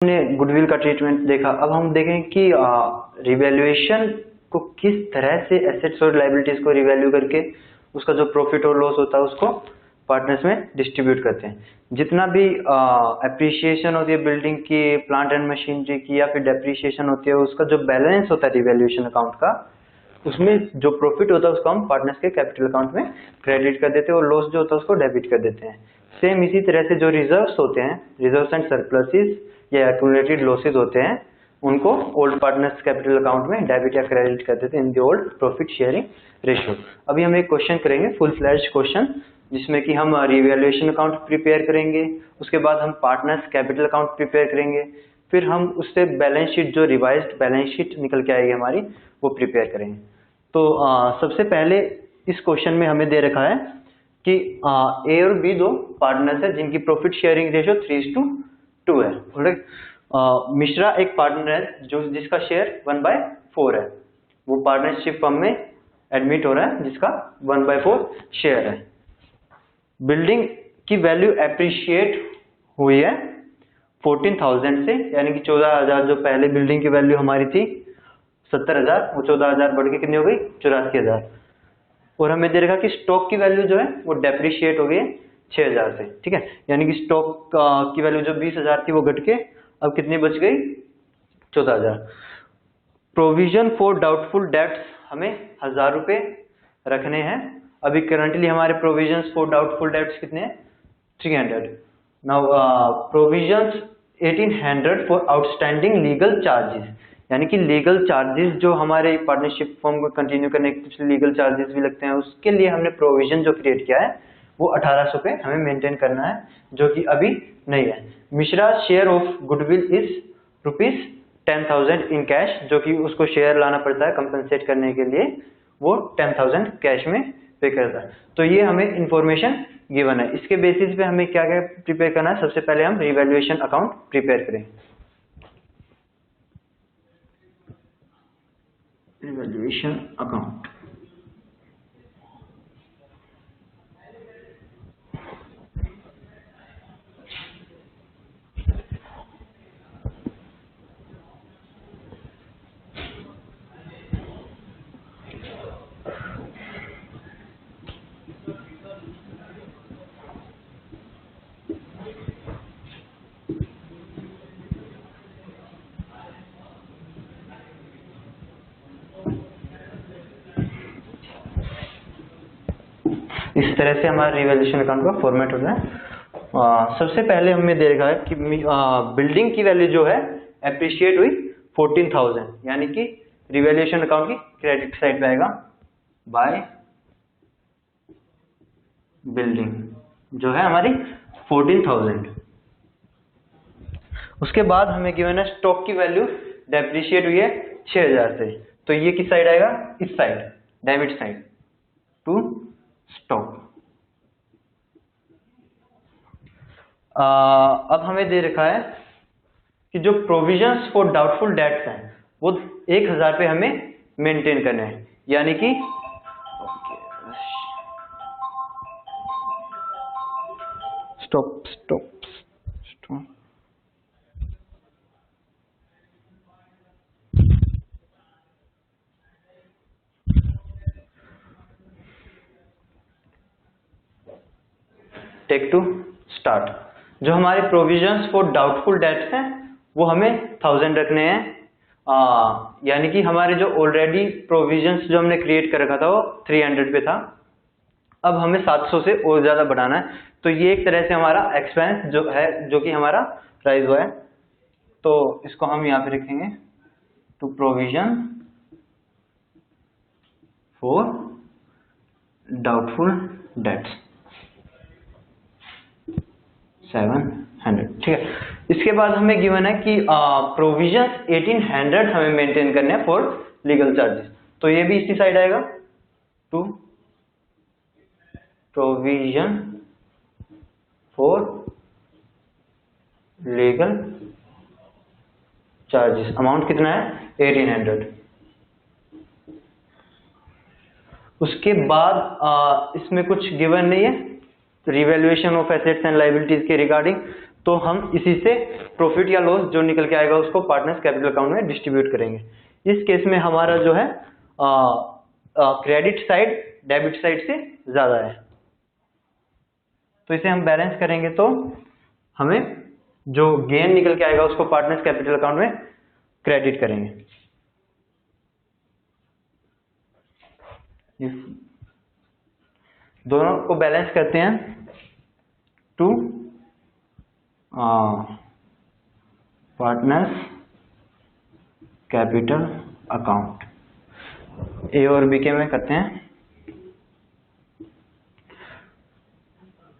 हमने गुडविल का ट्रीटमेंट देखा। अब हम देखेंगे कि रिवैल्यूएशन को किस तरह से एसेट्स और लायबिलिटीज को रिवैल्यू करके उसका जो प्रॉफिट और लॉस होता है उसको पार्टनर्स में डिस्ट्रीब्यूट करते हैं। जितना भी एप्रिसिएशन होती है बिल्डिंग की, प्लांट एंड मशीनरी की, या फिर डेप्रिसिएशन होती है, उसका जो बैलेंस होता है रिवैल्यूएशन अकाउंट का, उसमें जो प्रॉफिट होता है उसको हम पार्टनर्स के कैपिटल अकाउंट में क्रेडिट कर देते हैं और लॉस जो होता है उसको डेबिट कर देते हैं। सेम इसी तरह से जो रिजर्व्स होते हैं, रिजर्व्स एंड सरप्लसेस या एक्यूमुलेटेड लॉसेस होते हैं, उनको ओल्ड पार्टनर्स कैपिटल अकाउंट में डेबिट या क्रेडिट कर देते हैं in the old profit sharing ratio. अभी हम एक क्वेश्चन करेंगे, फुल फ्लैश्ड क्वेश्चन, जिसमें कि हम रिवैल्यूएशन अकाउंट प्रिपेयर करेंगे, उसके बाद हम पार्टनर्स कैपिटल अकाउंट प्रिपेयर करेंगे, फिर हम उससे बैलेंस शीट, जो रिवाइज्ड बैलेंस शीट निकल के आएगी हमारी, वो प्रिपेयर करेंगे। तो सबसे पहले इस क्वेश्चन में हमें दे रखा है कि ए और बी दो पार्टनर्स है जिनकी प्रॉफिट शेयरिंग रेशियो 3:2 है। मिश्रा एक पार्टनर है जो जिसका शेयर 1/4 है। वो पार्टनरशिप फर्म में एडमिट हो रहा है जिसका 1/4 शेयर है। बिल्डिंग की वैल्यू एप्रिशिएट हुई है 14,000 से, यानी कि 14,000 जो पहले बिल्डिंग की वैल्यू हमारी थी 70,000, वो 14,000 बढ़ के कितनी हो गई 84,000। और हमें दे रखा कि स्टॉक की वैल्यू जो है वो डेप्रिशिएट हो गई 6,000 से, ठीक है। यानी कि स्टॉक की वैल्यू जो 20,000 थी वो घट के अब कितनी बच गई 14,000। प्रोविजन फॉर डाउटफुल डेट्स हमें 1,000 रुपए रखने हैं। अभी करंटली हमारे प्रोविजंस फॉर डाउटफुल डेट्स कितने हैं 300। Now provisions 1,800 for outstanding legal charges, यानी कि लीगल चार्जेस जो हमारे पार्टनरशिप फॉर्म को कंटिन्यू करने के कुछ लीगल चार्जेस भी लगते हैं, उसके लिए हमने प्रोविजन जो क्रिएट किया है वो 1,800 पे हमें मेंटेन करना है, जो कि अभी नहीं है। Mishra share of goodwill is ₹10,000 in cash, जो कि उसको शेयर लाना पड़ता है कंपनसेट करने के लिए, वो 10,000 कैश में पे करता है। तो ये हमें इंफॉर्मेशन गिवन है। इसके बेसिस पे हमें क्या क्या प्रिपेयर करना है, सबसे पहले हम रिवैल्यूएशन अकाउंट प्रिपेयर करें। रिवैल्यूएशन अकाउंट इस तरह से हमारा रिवैल्यूएशन अकाउंट का फॉर्मेट होता है। सबसे पहले हमें दे रखा है कि बिल्डिंग की वैल्यू जो है एप्रिशिएट हुई 14,000, यानी कि रिवैल्यूएशन अकाउंट की क्रेडिट साइड पे आएगा बाय बिल्डिंग जो है हमारी 14,000। उसके बाद हमें गिवन है स्टॉक की वैल्यू डेप्रिशिएट हुई है 6,000 से, तो ये किस साइड आएगा, इस side, debit side to stock. अब हमें दे रखा है कि जो प्रोविजंस फॉर डाउटफुल डेट्स हैं वो 1,000 पे हमें मेंटेन करने हैं, यानी कि stop stop stop take to start. जो हमारे प्रोविजंस फॉर डाउटफुल डेट्स हैं वो हमें 1,000 रखने हैं, यानी कि हमारे जो ऑलरेडी प्रोविजंस जो हमने क्रिएट कर रखा था वो 300 पे था, अब हमें 700 से और ज्यादा बढ़ाना है। तो ये एक तरह से हमारा एक्सपेंस जो है, जो कि हमारा राइज हुआ है, तो इसको हम यहाँ पे रखेंगे to provision for doubtful debts 700, ठीक है। इसके बाद हमें गिवन है कि प्रोविजंस 1,800 हमें मेंटेन करने हैं फॉर लीगल चार्जेस, तो ये भी इसी साइड आएगा to provision for legal charges. Amount कितना है 1,800। उसके बाद इसमें कुछ गिवन नहीं है revaluation of assets and liabilities के रिगार्डिंग, तो हम इसी से प्रॉफिट या लॉस जो निकल के आएगा उसको पार्टनर्स कैपिटल अकाउंट में डिस्ट्रीब्यूट करेंगे। इस केस में हमारा जो है क्रेडिट साइड डेबिट साइड से ज्यादा है, तो इसे हम बैलेंस करेंगे तो हमें जो गेन निकल के आएगा उसको पार्टनर्स कैपिटल अकाउंट में क्रेडिट करेंगे। दोनों को बैलेंस करते हैं टू पार्टनर्स कैपिटल अकाउंट, ए और बी के में करते हैं।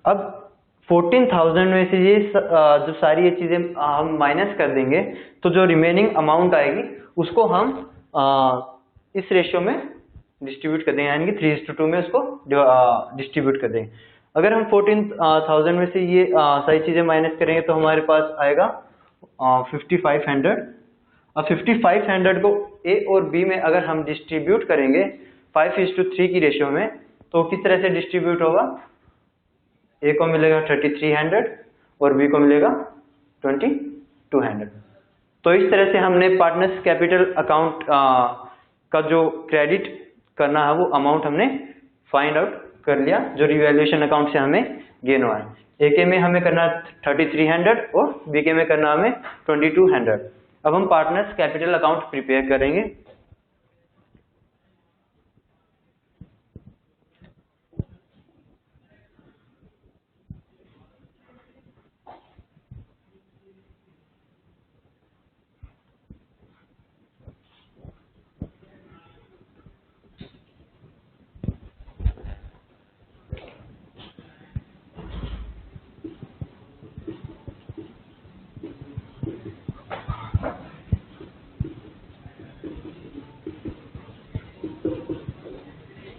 अब 14,000 में से ये जो सारी ये चीजें हम माइनस कर देंगे तो जो रिमेनिंग अमाउंट आएगी उसको हम इस रेशियो में डिस्ट्रीब्यूट कर देंगे, यानी कि 3:2 में उसको डिस्ट्रीब्यूट कर देंगे। अगर हम 14,000 में से ये सारी चीजें माइनस करेंगे तो हमारे पास आएगा 5500। अब 5500 को ए और बी में अगर हम डिस्ट्रीब्यूट करेंगे 5:3 की रेशियो में, तो किस तरह से डिस्ट्रीब्यूट होगा? ए को मिलेगा 3300 और बी को मिलेगा 2200। तो इस तरह से हमने पार्टनर्स कैपिटल अकाउंट का जो क्रेडिट करना है वो अमाउंट हमने फाइंड आउट कर लिया, जो रिवैल्यूएशन अकाउंट से हमें गेन हुआ है। ए के में हमें करना 3300 और बी के में करना हमें 2200। अब हम पार्टनर्स कैपिटल अकाउंट प्रिपेयर करेंगे।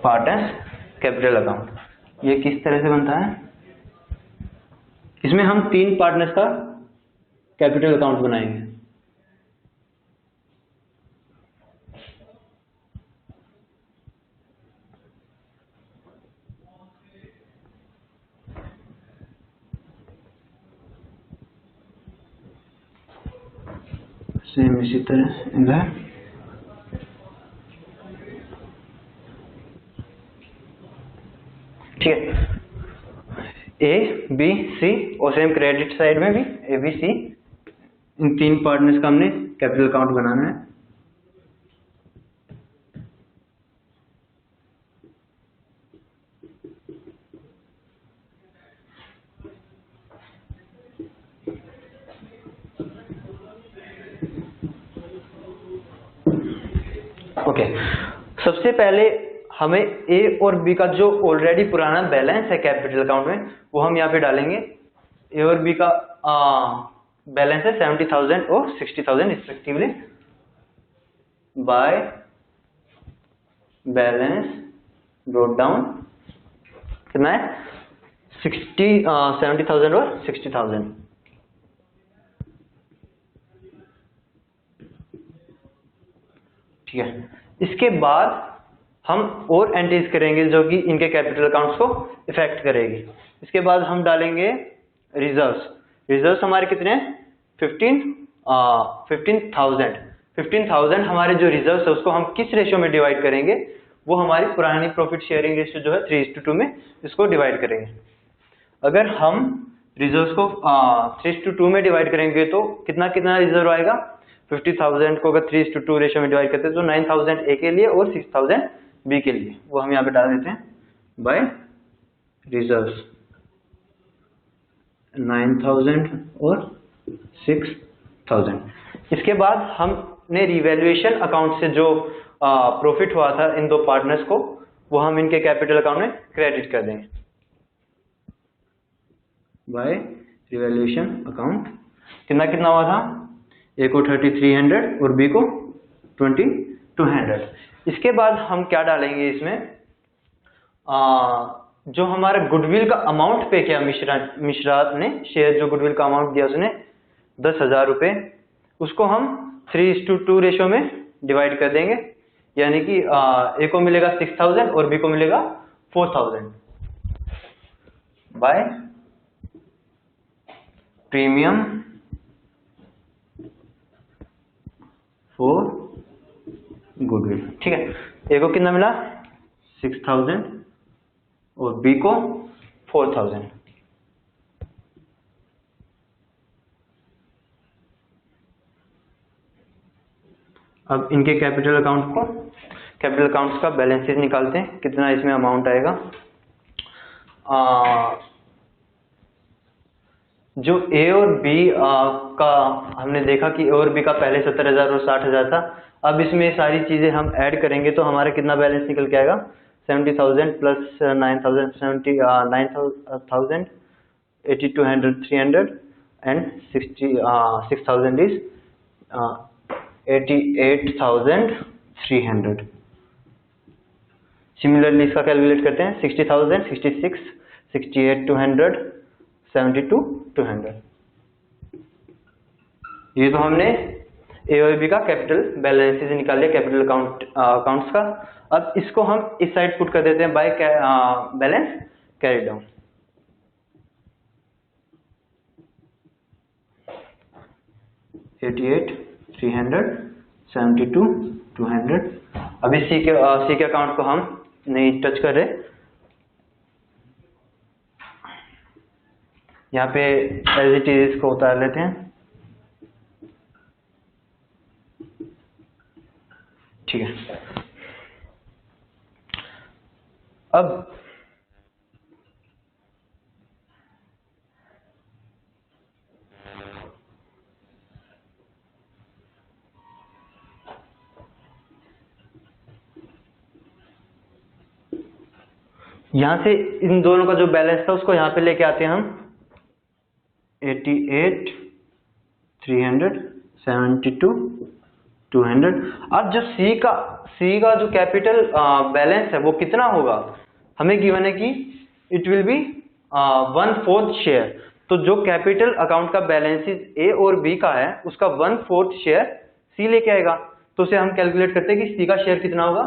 पार्टनर्स कैपिटल अकाउंट ये किस तरह से बनता है? इसमें हम 3 पार्टनर्स का कैपिटल अकाउंट बनाएंगे। सेम इसी तरह इधर ठीक है, ए बी सी और सेम क्रेडिट साइड में भी A B C, in 3 partners का हमने कैपिटल अकाउंट बनाना है। ओके, सबसे पहले हमें ए और बी का जो ऑलरेडी पुराना बैलेंस है कैपिटल अकाउंट में वो हम यहाँ पे डालेंगे। ए और बी का बैलेंस है 70,000 और 60,000 respectively, by balance brought down कितना है 70,000 और 60,000। ठीक है, इसके बाद हम और एंट्रीज करेंगे जो कि इनके कैपिटल अकाउंट्स को इफेक्ट करेगी। इसके बाद हम डालेंगे रिजर्व्स। रिजर्व्स हमारे कितने हैं? 15,000 हमारे जो रिजर्व्स है उसको हम किस रेशियो में डिवाइड करेंगे? वो हमारी पुरानी प्रॉफिट शेयरिंग रेशियो जो है 3:2 में इसको डिवाइड करेंगे। अगर हम रिजर्व्स को 3:2 में डिवाइड करेंगे तो कितना कितना रिजर्व आएगा? 50,000 को अगर 3:2 रेशियो में डिवाइड करते हैं तो 9,000 ए के लिए और 6,000 बी के लिए, वो हम यहाँ पे डाल देते हैं बाय रिजर्व्स 9,000 और 6,000। इसके बाद हमने रिवैल्यूएशन अकाउंट से जो प्रॉफिट हुआ था इन 2 पार्टनर्स को वो हम इनके कैपिटल अकाउंट में क्रेडिट कर देंगे बाय रिवैल्यूएशन अकाउंट। कितना कितना हुआ था? ए को 3,300 और बी को 2,200। इसके बाद हम क्या डालेंगे इसमें? जो हमारा गुडविल का अमाउंट पे किया मिश्रा ने, शेयर जो गुडविल का अमाउंट दिया उसने 10,000 रुपए, उसको हम 3:2 रेशियो में डिवाइड कर देंगे, यानी कि ए को मिलेगा 6,000 और बी को मिलेगा 4,000 बाय प्रीमियम फॉर गुडविल, ठीक है। ए को कितना मिला 6000 और बी को 4000। अब इनके कैपिटल अकाउंट्स का बैलेंस शीट निकालते हैं, कितना इसमें अमाउंट आएगा। जो ए और बी का हमने देखा कि ए और बी का पहले 70,000 और 60,000 था। अब इसमें सारी चीजें हम ऐड करेंगे तो हमारा कितना बैलेंस निकल के आएगा 70,000 प्लस 9,000 9,000 8200 300 एंड 6,000 इज 88,300। सिमिलरली इसका कैलकुलेट करते हैं 60,000 66 68,200 72,200। ये तो हमने ए और बी का कैपिटल बैलेंस से निकाल लिया, कैपिटल अकाउंट्स का। अब इसको हम इस साइड पुट कर देते हैं बाय बैलेंस कैरी डाउन। $88,300 $72,200। अभी सी के अकाउंट को हम नहीं टच कर रहे, यहाँ पे एज इट इज इसको उतार लेते हैं, ठीक है। अब यहां से इन दोनों का जो बैलेंस था उसको यहां पे लेके आते हैं हम 88,300 72,200। अब जो सी का जो कैपिटल बैलेंस है वो कितना होगा, हमें गिवन है कि इट विल बी 1/4 शेयर। तो जो कैपिटल अकाउंट का बैलेंस ए और बी का है उसका 1/4 शेयर सी लेके आएगा। तो उसे हम कैलकुलेट करते हैं कि सी का शेयर कितना होगा।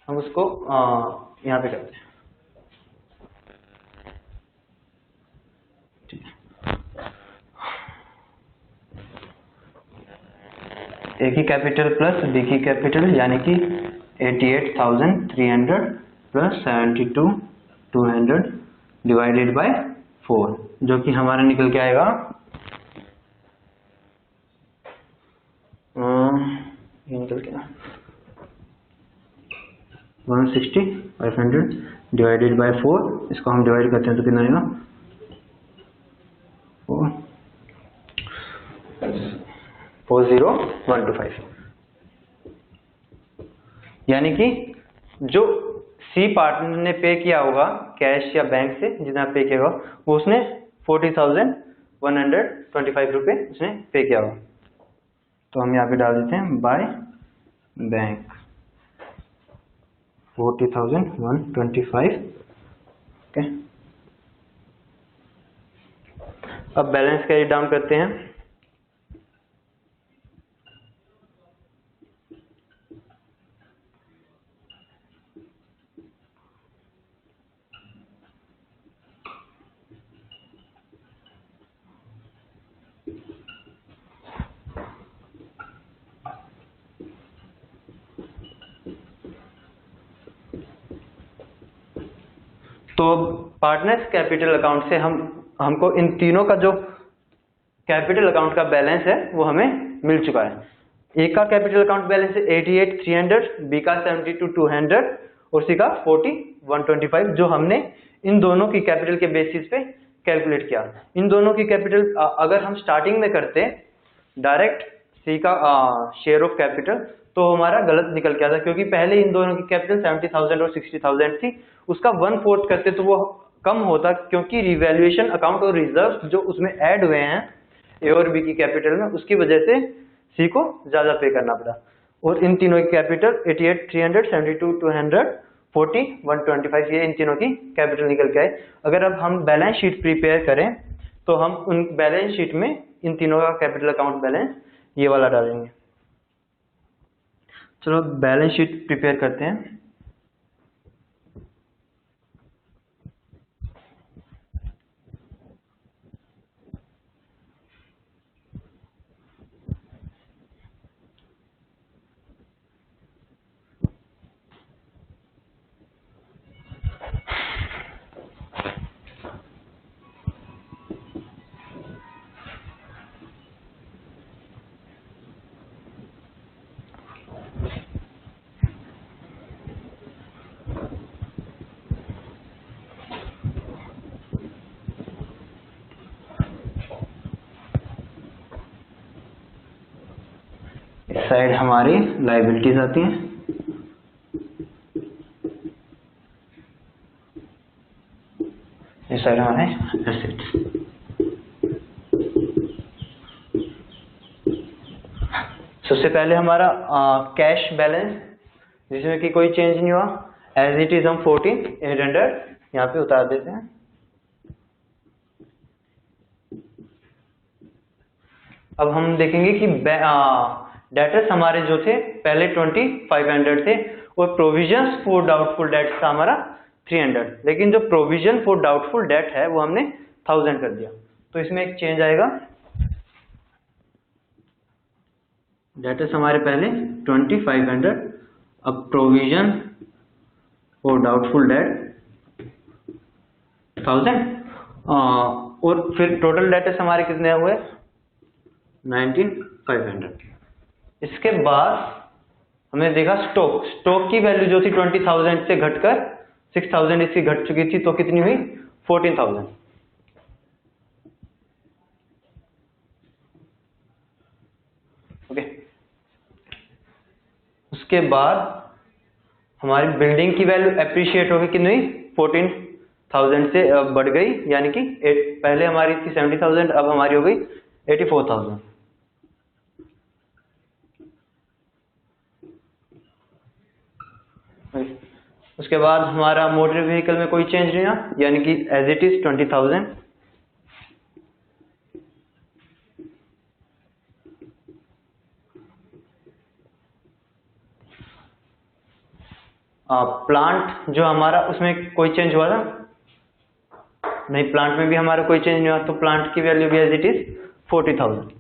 हम उसको यहाँ पे करते हैं, ठीक है। ए की कैपिटल प्लस बी की कैपिटल यानी कि 88,300 प्लस 72,200 डिवाइडेड बाय 4, जो कि हमारा निकल के आएगा ये निकल के 160 500 डिवाइडेड बाय 4। इसको हम डिवाइड करते हैं तो कितना आएगा 40125। यानी कि जो सी पार्टनर ने पे किया होगा कैश या बैंक से जितना पे किया होगा वो उसने 40,125 रुपये उसने पे किया होगा। तो हम यहाँ पे डाल देते हैं बाय बैंक 40,125। ओके, अब बैलेंस कैरी डाउन करते हैं। तो पार्टनर्स कैपिटल अकाउंट से हमको इन तीनों का जो कैपिटल अकाउंट का बैलेंस है वो हमें मिल चुका है। ए का कैपिटल अकाउंट बैलेंस है 88,300, बी का 72,200 और सी का 40,125, जो हमने इन दोनों की कैपिटल के बेसिस पे कैलकुलेट किया। इन दोनों की कैपिटल अगर हम स्टार्टिंग में करते डायरेक्ट सी का शेयर ऑफ कैपिटल तो हमारा गलत निकल के आता, क्योंकि पहले इन दोनों की कैपिटल 70,000 और 60,000 थी, उसका 1/4 करते तो वो कम होता, क्योंकि रिवैल्यूएशन अकाउंट और रिजर्व जो उसमें ऐड हुए हैं ए और बी की कैपिटल में उसकी वजह से सी को ज्यादा पे करना पड़ा। और इन तीनों की कैपिटल 88,300 72,200 40,125 ये इन तीनों की कैपिटल निकल के आए। अगर अब हम बैलेंस शीट प्रिपेयर करें तो हम उन बैलेंस शीट में इन तीनों का कैपिटल अकाउंट बैलेंस ये वाला डालेंगे। चलो बैलेंस शीट प्रिपेयर करते हैं। साइड हमारी लाइबिलिटीज आती हैं, इस साइड हमारे एसेट्स। सबसे पहले हमारा कैश बैलेंस, जिसमें कि कोई चेंज नहीं हुआ, एज इट इज हम 14,800 यहाँ पे उतार देते हैं। अब हम देखेंगे कि डेटर्स हमारे जो थे पहले 2,500 थे और प्रोविजंस फॉर डाउटफुल डेट था हमारा 300, लेकिन जो प्रोविजन फॉर डाउटफुल डेट है वो हमने 1000 कर दिया। तो इसमें एक चेंज आएगा, डेटर्स हमारे पहले 2,500, अब प्रोविजन फॉर डाउटफुल डेट 1000 और फिर टोटल डेटर्स हमारे कितने हुए 19,500। इसके बाद हमने देखा स्टॉक की वैल्यू जो थी 20,000 से घटकर 6,000 इसकी घट चुकी थी, तो कितनी हुई 14,000। ओके, उसके बाद हमारी बिल्डिंग की वैल्यू एप्रिशिएट होगी, कितनी हुई 14,000 से बढ़ गई, यानी कि पहले हमारी थी 70,000, अब हमारी हो गई 84,000। उसके बाद हमारा मोटर व्हीकल में कोई चेंज नहीं हुआ, यानी कि एज इट इज 20,000। प्लांट जो हमारा, उसमें कोई चेंज हुआ था नहीं, प्लांट में भी हमारा कोई चेंज नहीं हुआ, तो प्लांट की वैल्यू भी एज इट इज 40,000।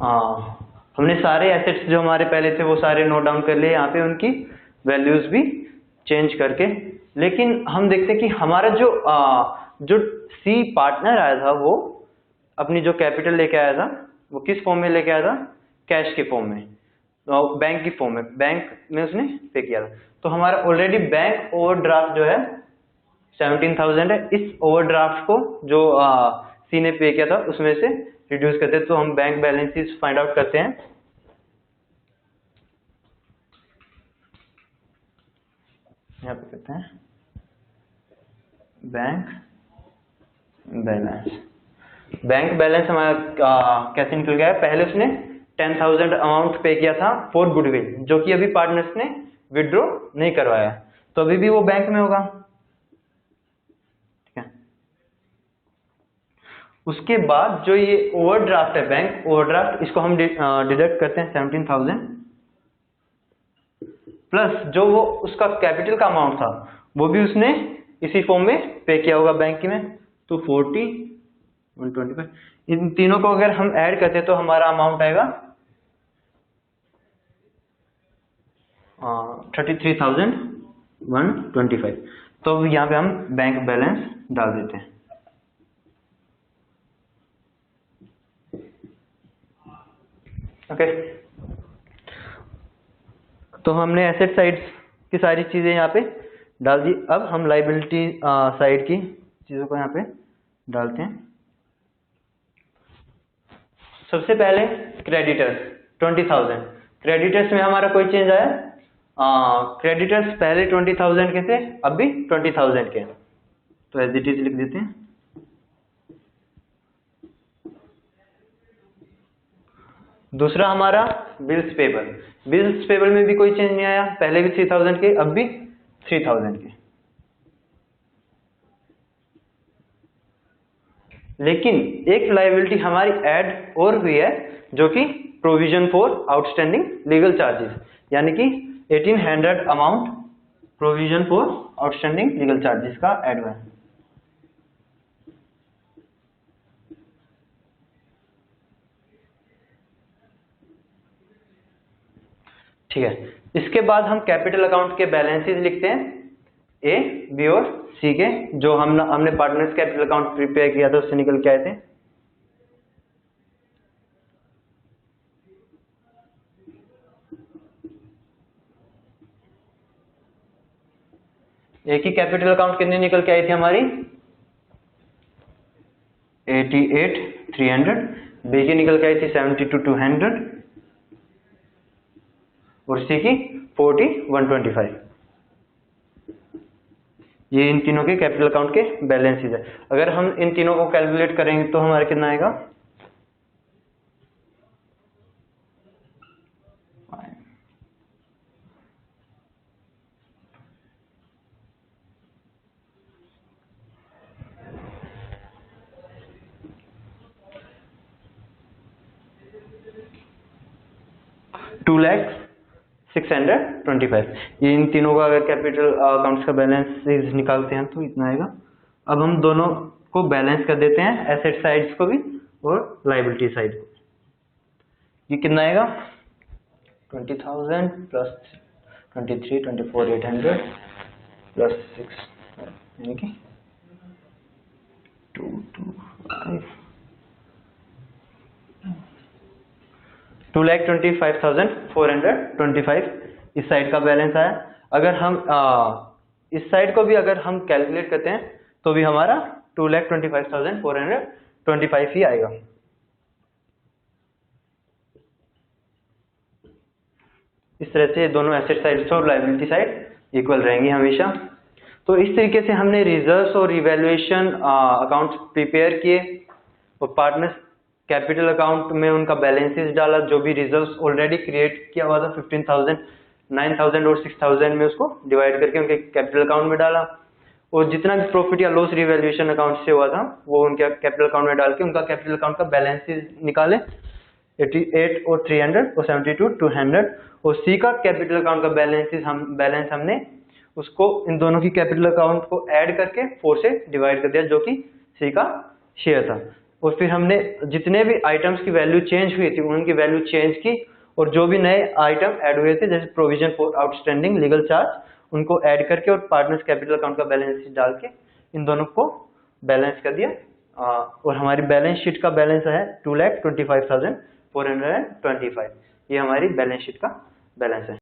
हमने सारे एसेट्स जो हमारे पहले थे वो सारे नोट डाउन कर लिए यहाँ पे, उनकी वैल्यूज भी चेंज करके। लेकिन हम देखते हैं कि हमारा जो सी पार्टनर आया था वो अपनी जो कैपिटल लेके आया था वो किस फॉर्म में लेके आया था, कैश के फॉर्म में, तो बैंक की फॉर्म में, बैंक में उसने पे किया था। तो हमारा ऑलरेडी बैंक ओवरड्राफ्ट जो है 17,000 है। इस ओवरड्राफ्ट को जो सी ने पे किया था उसमें से रिड्यूस करते हैं, तो हम बैंक बैलेंसेस फाइंड आउट करते हैं। यहाँ पे करते हैं बैंक बैलेंस। बैंक बैलेंस हमारा कैसे निकल गया है, पहले उसने 10,000 अमाउंट पे किया था फॉर गुडविल, जो कि अभी पार्टनर्स ने विड्रॉ नहीं करवाया, तो अभी भी वो बैंक में होगा। ठीक है, उसके बाद जो ये ओवरड्राफ्ट है, बैंक ओवरड्राफ्ट, इसको हम डिडक्ट करते हैं 17,000 प्लस जो वो उसका कैपिटल का अमाउंट था वो भी उसने इसी फॉर्म में पे किया होगा बैंक में, तो 40, 125, इन तीनों को अगर हम ऐड करते तो हमारा अमाउंट आएगा 33,125। तो यहाँ पे हम बैंक बैलेंस डाल देते हैं। ओके, तो हमने एसेट साइड की सारी चीजें यहाँ पे डाल दी। अब हम लाइबिलिटी साइड की चीजों को यहाँ पे डालते हैं। सबसे पहले क्रेडिटर्स 20,000, क्रेडिटर्स में हमारा कोई चेंज आया, क्रेडिटर्स पहले 20,000 के थे, अब भी 20,000 के, तो एज इट इज लिख देते हैं। दूसरा हमारा बिल्स पेबल, बिल्स पेबल में भी कोई चेंज नहीं आया, पहले भी 3,000 के, अब भी 3,000 के। लेकिन एक लायबिलिटी हमारी ऐड और हुई है, जो कि provision for outstanding legal charges, यानी कि 1,800 amount provision for outstanding legal charges का ऐड हुआ है। ठीक है, इसके बाद हम कैपिटल अकाउंट के बैलेंसेस लिखते हैं, ए, बी और सी के, जो हमने पार्टनर्स कैपिटल अकाउंट प्रिपेयर किया था उससे निकल के आए थे। ए की कैपिटल अकाउंट कितनी निकल के आई थी हमारी 88,300, बी की निकल के आई थी 72,200 और सी की 40,125। ये इन तीनों के कैपिटल अकाउंट के बैलेंसेस है। अगर हम इन तीनों को कैलकुलेट करेंगे तो हमारा कितना आएगा, $2,06,25। ये इन तीनों का अगर कैपिटल अकाउंट्स का बैलेंस निकालते हैं तो इतना आएगा। अब हम दोनों को बैलेंस कर देते हैं, एसेट साइड्स को भी और लायबिलिटी साइड को। ये कितना आएगा, 20,000 प्लस 24,800 प्लस 6 यानी कि 2,25,425 इस साइड का बैलेंस आया। अगर हम इस साइड को भी अगर हम कैलकुलेट करते हैं तो भी हमारा 2,25,425 ही आएगा। इस तरह से दोनों एसेट साइड और लायबिलिटी साइड इक्वल रहेंगी हमेशा। तो इस तरीके से हमने रिजर्व्स और रिवैल्यूएशन अकाउंट्स प्रिपेयर किए और पार्टनर्स कैपिटल अकाउंट में उनका बैलेंसेस डाला। जो भी रिजर्व्स ऑलरेडी क्रिएट किया हुआ था 15,000, 9,000 और 6,000 में उसको डिवाइड करके उनके कैपिटल अकाउंट में डाला और जितना भी प्रॉफिट या लॉस रिवैल्यूएशन अकाउंट से हुआ था वो उनके कैपिटल अकाउंट में डाल के उनका कैपिटल अकाउंट का बैलेंसेस निकाले 88,300 और 72,200। और सी का कैपिटल अकाउंट का बैलेंस हमने उसको इन दोनों की कैपिटल अकाउंट को ऐड करके 4 से डिवाइड कर दिया जो कि सी का शेयर था। और फिर हमने जितने भी आइटम्स की वैल्यू चेंज हुई थी उनकी वैल्यू चेंज की और जो भी नए आइटम ऐड हुए थे जैसे provision for outstanding legal charge उनको ऐड करके और पार्टनर्स कैपिटल अकाउंट का बैलेंस डाल के इन दोनों को बैलेंस कर दिया। और हमारी बैलेंस शीट का बैलेंस है 2,25,425। ये हमारी बैलेंस शीट का बैलेंस है।